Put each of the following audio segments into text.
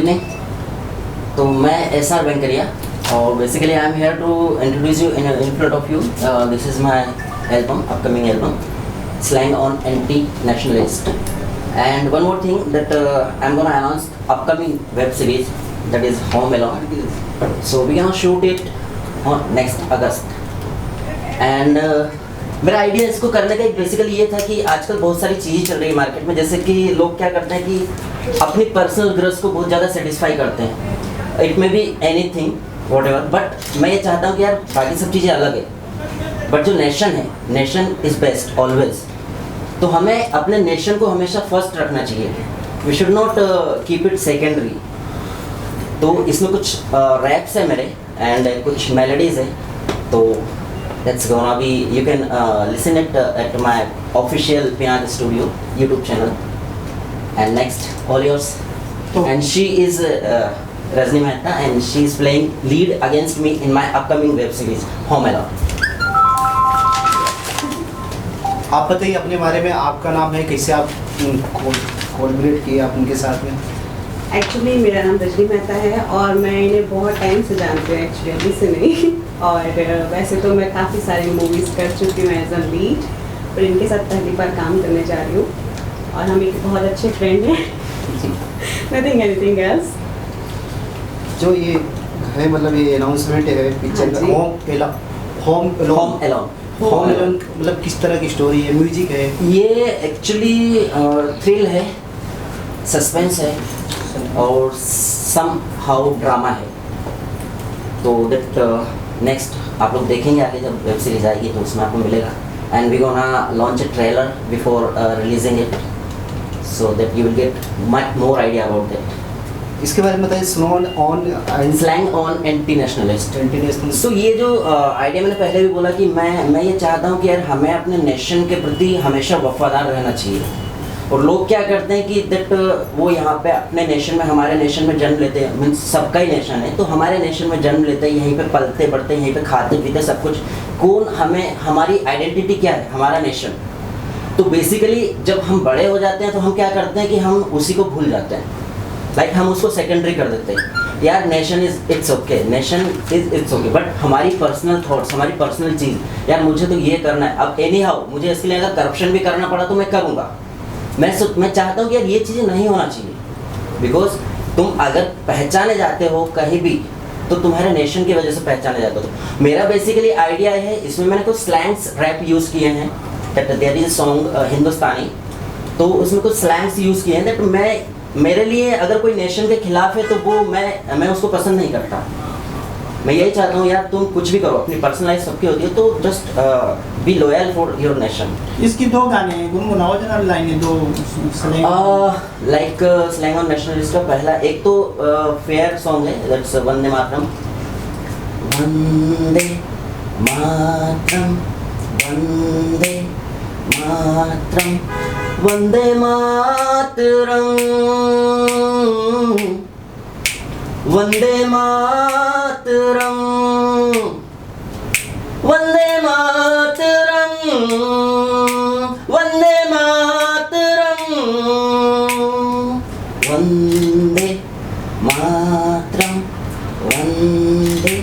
Evening. तो मैं SR Venkaria और basically I am here to introduce you in front of you. This is my album, upcoming album, slang on anti nationalist. And one more thing that I'm gonna announce upcoming web series that is Home Alone. So we're gonna shoot it on next August. And मेरा idea इसको करने का basically ये था कि आजकल बहुत सारी चीज़ें चल रही है मार्केट में, जैसे कि लोग क्या करते हैं कि अपनी पर्सनल ग्रज को बहुत ज़्यादा सेटिस्फाई करते हैं। It may be anything what ever, but मैं ये चाहता हूँ कि यार बाकी सब चीज़ें अलग है, बट जो नेशन है, नेशन इज़ बेस्ट ऑलवेज। तो हमें अपने नेशन को हमेशा फर्स्ट रखना चाहिए। We should not keep it secondary. तो इसमें कुछ रैप्स है मेरे एंड कुछ मेलोडीज है, तो that's gonna be, you can listen it at my official Pinak studio YouTube channel. And next all yours. And she is Rajni Mehta and she is playing lead against me in my upcoming web series home alone. आप बताइए अपने बारे में, आपका नाम है, कैसे आप कोलैबोरेट किए आप उनके साथ में? एक्चुअली मेरा नाम रजनी मेहता है और मैं इन्हें बहुत टाइम से जानती हूँ, एक्चुअली अभी से नहीं। और वैसे तो मैं काफ़ी सारी मूवीज़ कर चुकी हूँ एज अ लीड, पर इनके साथ पहली बार काम करने जा रही हूँ और हम एक बहुत अच्छे फ्रेंड हैं। Nothing anything else. जो ये है, मतलब ये अनाउंसमेंट है पिक्चर का, होम अलोन मतलब किस तरह की स्टोरी है, म्यूजिक है? ये एक्चुअली थ्रिल है, सस्पेंस है और सम हाउ ड्रामा है। तो दैट नेक्स्ट आप लोग देखेंगे आगे जब वेब सीरीज आएगी तो उसमें आपको मिलेगा। And we gonna launch a trailer before releasing it, so that you will get much more idea about that. इसके बारे में बताइए, slang on anti nationalist. International. तो ये जो आइडिया मैंने पहले भी बोला कि मैं ये चाहता हूँ कि यार हमें अपने नेशन के प्रति हमेशा वफादार रहना चाहिए। और लोग क्या करते हैं कि दैट वो यहाँ पे अपने नेशन में, हमारे नेशन में जन्म लेते हैं, मीन्स सबका ही नेशन है, तो हमारे नेशन में जन्म लेते हैं, यहीं पे पलते बढ़ते हैं, यहीं पे खाते पीते सब कुछ। कौन हमें, हमारी आइडेंटिटी क्या है? हमारा नेशन। तो बेसिकली जब हम बड़े हो जाते हैं तो हम क्या करते हैं कि हम उसी को भूल जाते हैं, लाइक हम उसको सेकेंडरी कर देते हैं। यार nation is it's okay, nation is it's okay, but हमारी पर्सनल थॉट्स, हमारी पर्सनल चीज़, यार मुझे तो ये करना है। अब एनी हाउ मुझे इसके लिए अगर करप्शन भी करना पड़ा तो मैं करूँगा। मैं चाहता हूँ कि यार ये चीज़ें नहीं होना चाहिए, बिकॉज तुम अगर पहचाने जाते हो कहीं भी तो तुम्हारे नेशन की वजह से पहचाने जाते हो। तो मेरा बेसिकली आइडिया है, इसमें मैंने कुछ स्लैंग्स रैप यूज़ किए हैं। दैट देयर इज सॉन्ग हिंदुस्तानी, तो उसमें कुछ स्लैंग्स यूज़ किए हैं। दैट मेरे लिए अगर कोई नेशन के खिलाफ है तो वो मैं उसको पसंद नहीं करता। मैं यही चाहता हूँ यार तुम कुछ भी करो, अपनी पर्सनल लाइफ सबकी होती है, तो just be loyal for your nation. इसकी दो गाने हैं, गुनगुनाओ जरा लाइनें दो। लाइक स्लैंग ऑन नेशनलिस्ट का पहला एक तो फेयर सॉन्ग है, that's Vande Mataram. Vande Mataram, Vande Mataram, Vande Mataram, Vande Mataram, Vande Mataram, Vande Mataram, Vande Mataram, Vande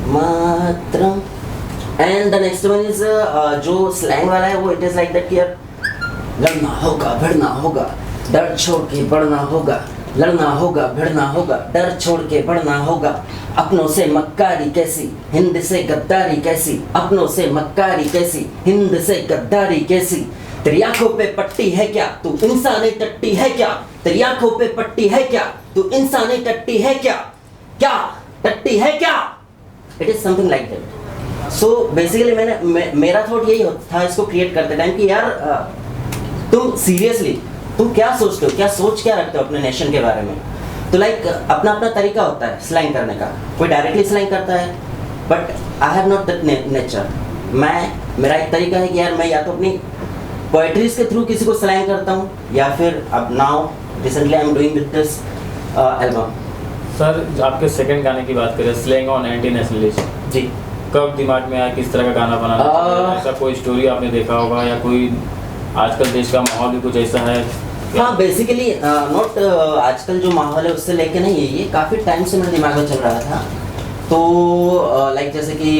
Mataram. And the next one is जो स्लैंग वाला है वो इट इज लाइक दैट कि यार लड़ना होगा, भिड़ना होगा, डर छोड़ के बढ़ना होगा, लड़ना होगा, भिड़ना होगा, डर छोड़ के बढ़ना होगा। अपनों से मक्कारी कैसी, हिंद से गद्दारी कैसी, अपनों से मक्कारी कैसी, हिंद से गद्दारी कैसी। तेरी आंखों पे पट्टी है क्या, तू इंसानी टट्टी है क्या? तेरी आंखों पे पट्टी है क्या, तू इंसानी टट्टी है क्या? क्या टट्टी है क्या? It is something like that. So basically मेरा थॉट यही था इसको क्रिएट करते टाइम कि यार तुम सीरियसली तुम क्या सोचते हो, क्या रखते हो अपने नेशन के बारे में? तो लाइक अपना अपना तरीका होता है स्लैंग करने का। कोई डायरेक्टली स्लैंग करता है, but I have not that nature. मेरा एक तरीका है कि यार मैं या तो अपनी पोएट्रीज के थ्रू किसी को स्लैंग करता हूँ, या फिर अब now recently I am doing with this album. Sir आपके सेकंड गाने की बात करें, स्लैंग ऑन एंटी नेशनलिस्ट, जी, कब दिमाग में आया किस तरह का गाना बनाना चाहिए? ऐसा कोई स्टोरी आपने देखा होगा, या कोई आजकल देश का माहौल भी कुछ ऐसा है हाँ बेसिकली नॉट आजकल जो माहौल है उससे लेके नहीं है, ये काफ़ी टाइम से मेरे दिमाग में चल रहा था। तो लाइक जैसे कि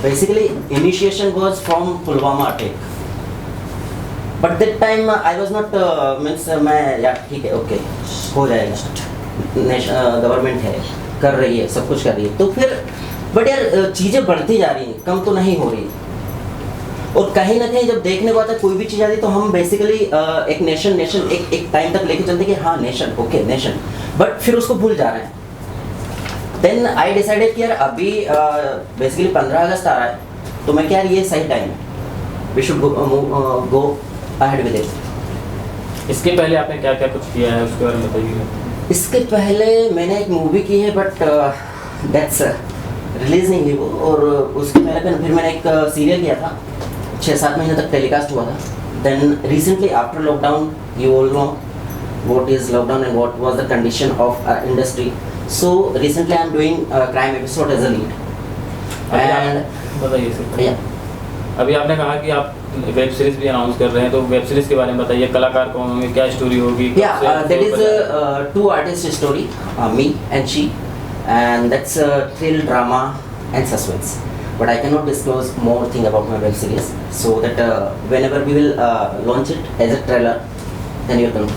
basically initiation was from Pulwama attack, but that time I was not means मैं यार ठीक है ओके हो जाएगा, गवर्नमेंट है कर रही है सब कुछ कर रही है, तो फिर बट यार चीज़ें बढ़ती जा रही हैं, कम तो नहीं हो रही। और कहीं ना कहीं जब देखने को आता है कोई भी चीज़ आती है तो हम बेसिकली एक नेशन एक टाइम तक लेके चलते कि हाँ नेशन ओके नेशन, बट फिर उसको भूल जा रहे हैं। देन आई डिसाइडेड कि यार अभी बेसिकली 15 अगस्त आ रहा है, तो मैं क्या यार ये सही टाइम है, we should go ahead with it. इसके पहले आपने क्या क्या कुछ किया है उसके बारे में बताइए। इसके पहले मैंने एक मूवी की है बट दैट्स रिलीज नहीं हुई वो, और उसके पहले फिर मैंने एक सीरियल किया था, 6-7 महीने तक टेलीकास्ट हुआ था। Then recently after lockdown, you all know what is lockdown and what was the condition of industry, so recently I am doing crime episode as a lead and बताइए सर। अभी आपने कहा कि आप वेब सीरीज भी announce कर रहे हैं, तो वेब सीरीज के बारे में बताइए, कलाकार कौन होंगे, क्या स्टोरी होगी? That is 2 artist story, me and she, and that's a thrill, drama and suspense, but I cannot disclose more thing about my web series, so that whenever we will launch it as a trailer then you will come.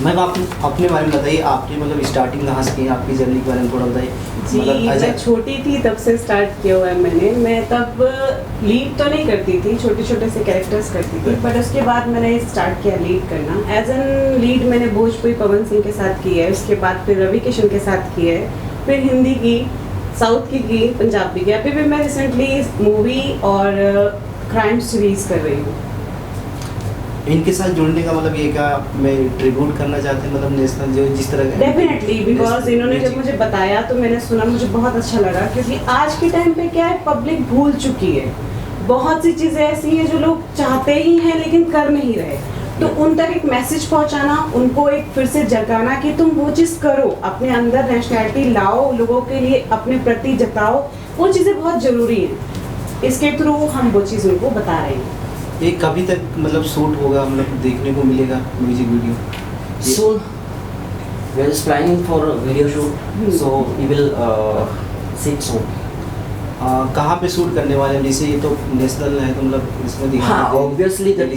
Ma'am आप अपने बारे में बताइए, आपने मतलब starting कहाँ से की, आपकी जर्नी के बारे में थोड़ा बताइए। जी मैं छोटी थी तब से स्टार्ट किया हुआ है मैंने। मैं तब लीड तो नहीं करती थी, छोटे छोटे से कैरेक्टर्स करती थी, बट उसके बाद मैंने स्टार्ट किया लीड करना। एज एन लीड मैंने भोजपुरी पवन सिंह के साथ की है, उसके बाद फिर रवि किशन के साथ की है, फिर हिंदी की, साउथ की, पंजाबी की, अभी भी मैं रिसेंटली मूवी और क्राइम सीरीज कर रही हूँ। इनके साथ जुड़ने का मतलब ये क्या मैं ट्रिब्यूट करना चाहते हैं, मतलब नेशनल जो जिस तरह का डेफिनेटली, बिकॉज इन्होंने जब मुझे बताया तो मैंने सुना, मुझे बहुत अच्छा लगा, क्योंकि आज के टाइम पे क्या है, पब्लिक भूल चुकी है। बहुत सी चीज़ें ऐसी हैं जो लोग चाहते ही हैं लेकिन कर नहीं रहे, तो उन तक एक मैसेज पहुंचाना, उनको एक फिर से जगाना कि तुम वो चीज़ करो, अपने अंदर नेशनैलिटी लाओ, लोगों के लिए अपने प्रति जताओ, वो चीज़ें बहुत ज़रूरी हैं। इसके थ्रू हम वो चीज़ उनको बता रहे हैं। ये कभी तक मतलब शूट होगा, मतलब देखने को मिलेगा music video? Soon we are just planning for a video shoot, so we will see it soon. कहाँ पे शूट करने वाले हैं? जैसे ये तो नेशनल है तो मतलब इसमें दिखाना हाँ ऑब्वियसली दैट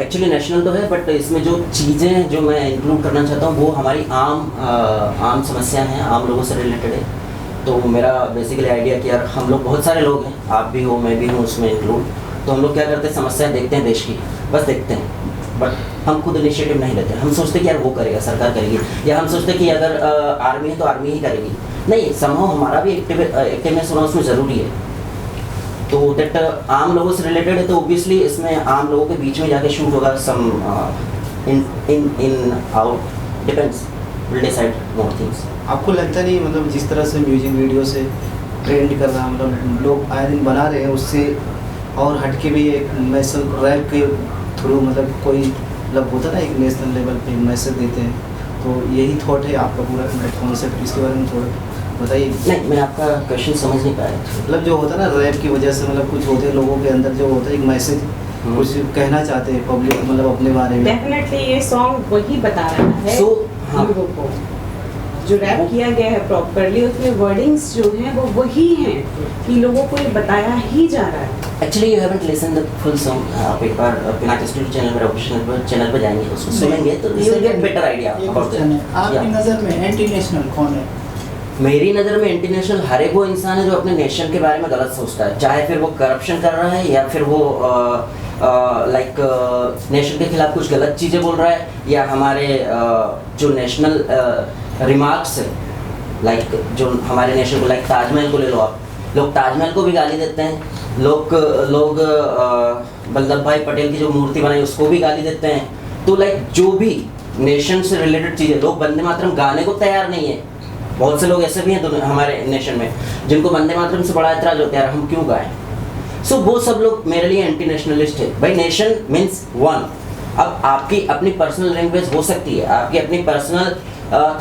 एक्चुअली नेशनल तो है, बट इसमें जो चीज़ें जो मैं इंक्लूड करना चाहता हूँ वो हमारी आम समस्या हैं, आम लोगों से रिलेटेड है। तो मेरा बेसिकली आइडिया कि यार हम लोग बहुत सारे लोग हैं, आप भी हो मैं भी हूँ उसमें इंक्लूड, तो हम लोग क्या करते हैं, समस्याएं देखते हैं देश की, बस देखते हैं, बट हम खुद इनिशिएटिव नहीं लेते। हम सोचते कि यार वो करेगा, सरकार करेगी, या हम सोचते कि अगर आर्मी है तो आर्मी ही करेगी। नहीं, समहाउ हमारा भी एक्टिवनेस होना उसमें ज़रूरी है। तो दैट आम लोगों से रिलेटेड है, तो ऑब्वियसली इसमें आम लोगों के बीच में जाके शूट होगा। Some in out depends, will decide more things. आपको लगता नहीं मतलब जिस तरह से म्यूजिक वीडियो से ट्रेंड कर रहा, मतलब लोग आए दिन बना रहे हैं, उससे और हटके भी एक नेशनल रैप के थ्रू मतलब कोई मतलब होता ना एक नेशनल लेवल पे मैसेज देते हैं, तो यही थॉट है आपका पूरा कॉन्सेप्ट? इसके बारे में थोड़ा बताइए। नहीं, मैं आपका क्वेश्चन समझ नहीं पाया। मतलब जो होता है ना रैप की वजह से, मतलब कुछ होते हैं लोगों के अंदर जो होता है एक मैसेज, कुछ कहना चाहते हैं पब्लिक मतलब अपने बारे में। डेफिनेटली ये सॉन्ग वही बता रहा है लोगों को, जो रैप किया गया है प्रॉपरली, उसमें वर्डिंग्स जो हैं वो वही हैं कि लोगों को ये बताया ही जा रहा है। Actually you haven't listen the full song. आप एक बार पिनाक स्टूडियो चैनल पर ऑफिशियल चैनल पर जाएंगे, उसको सुनेंगे तो you will get better idea about it. आपकी नज़र में एंटी नेशनल कौन है? मेरी नज़र में इंटरनेशनल हर एक वो इंसान है जो अपने नेशन के बारे में गलत सोचता है, चाहे फिर वो करप्शन कर रहा है या फिर वो लाइक नेशन के खिलाफ कुछ गलत चीज़ें बोल रहा है, या हमारे जो नेशनल रिमार्क्स है, लाइक जो हमारे नेशन को, लाइक ताजमहल को ले लो आप, लोग ताजमहल को भी गाली देते हैं, लोग वल्लभ भाई पटेल की जो मूर्ति बनाई उसको भी गाली देते हैं। तो लाइक जो भी नेशन से रिलेटेड चीज़ें, लोग वंदे मातरम गाने को तैयार नहीं है। बहुत से लोग ऐसे भी हैं हमारे नेशन में जिनको वंदे मातरम से बड़ा एतराज होता है, हम क्यों गाएं। सो वो सब लोग मेरे लिए एंटी नेशनलिस्ट है। भाई नेशन मीन्स वन। अब आपकी अपनी पर्सनल लैंग्वेज हो सकती है, आपकी अपनी पर्सनल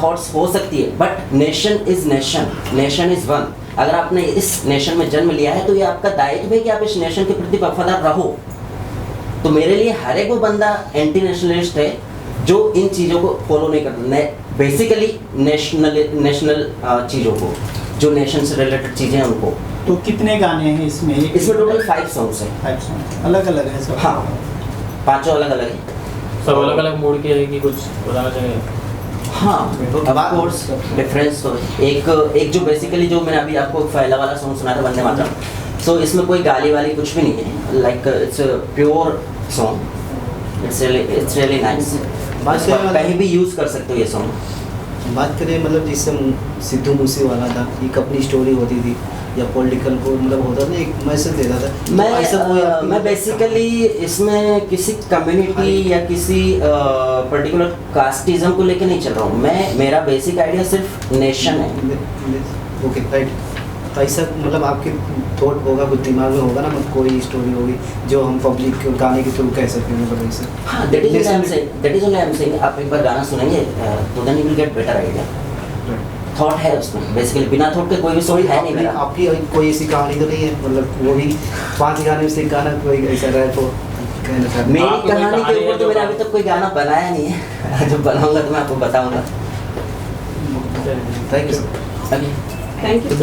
थॉट्स हो सकती है, but nation is nation, nation is one. अगर आपने इस नेशन में जन्म लिया है तो ये आपका दायित्व है कि आप इस नेशन के प्रति वफादार रहो। तो मेरे लिए हर एक वो बंदा एंटी नेशनलिस्ट है जो इन चीज़ों को फॉलो नहीं करते, बेसिकली नेशनल चीज़ों को, जो नेशन से रिलेटेड चीज़ें हैं उनको। तो कितने गाने हैं इसमें? इसमें टोटल 5 सॉन्ग्स हैं। 5 सॉन्ग अलग अलग है सब? हाँ, पांचों अलग अलग हैं। सब अलग अलग मूड के है कि कुछ बताना चाहिए? हाँ, ऑफ कोर्स डिफरेंस तो है। एक जो बेसिकली जो मैंने अभी आपको पहला वाला सॉन्ग सुना था वंदे मातरम, सो इसमें कोई गाली वाली कुछ भी नहीं है, like it's pure song, it's really nice. बात करें कहीं भी यूज़ कर सकते हो ये सॉन्ग। बात करें मतलब जिससे सिद्धू मूसेवाला था, एक अपनी स्टोरी होती थी या पॉलिटिकल को मतलब होता था, एक मैसेज देता था। तो ऐसा कोई आपकी मैं बेसिकली इसमें किसी कम्युनिटी या किसी पर्टिकुलर कास्टिज्म को लेकर नहीं चल रहा हूँ। मेरा बेसिक आइडिया सिर्फ नेशन है। Okay right. तो ऐसा मतलब आपके थॉट होगा, कुछ दिमाग में होगा ना, मतलब कोई स्टोरी होगी जो हम पब्लिक को गाने के थ्रू कह सकते हैं, मतलब ऐसे। हाँ, that is only I am saying. आप एक बार गाना सुनेंगे तो then you will get better idea. Thought है उसमें, बेसिकली बिना थॉट के कोई भी सॉन्ग है नहीं मेरा। आपकी कोई ऐसी कहानी तो नहीं है, मतलब वो भी 5 गाने से एक गाना कोई ऐसा रैप हो कहना चाहते हैं? मेरी आपको कोई कहानी के कहानी ऊपर है तो जो- मैंने अभी तक कोई गाना बनाया नहीं है। जब बनाऊंगा तो मैं आपको बताऊंगा। Thank you. अभी थैंक यू।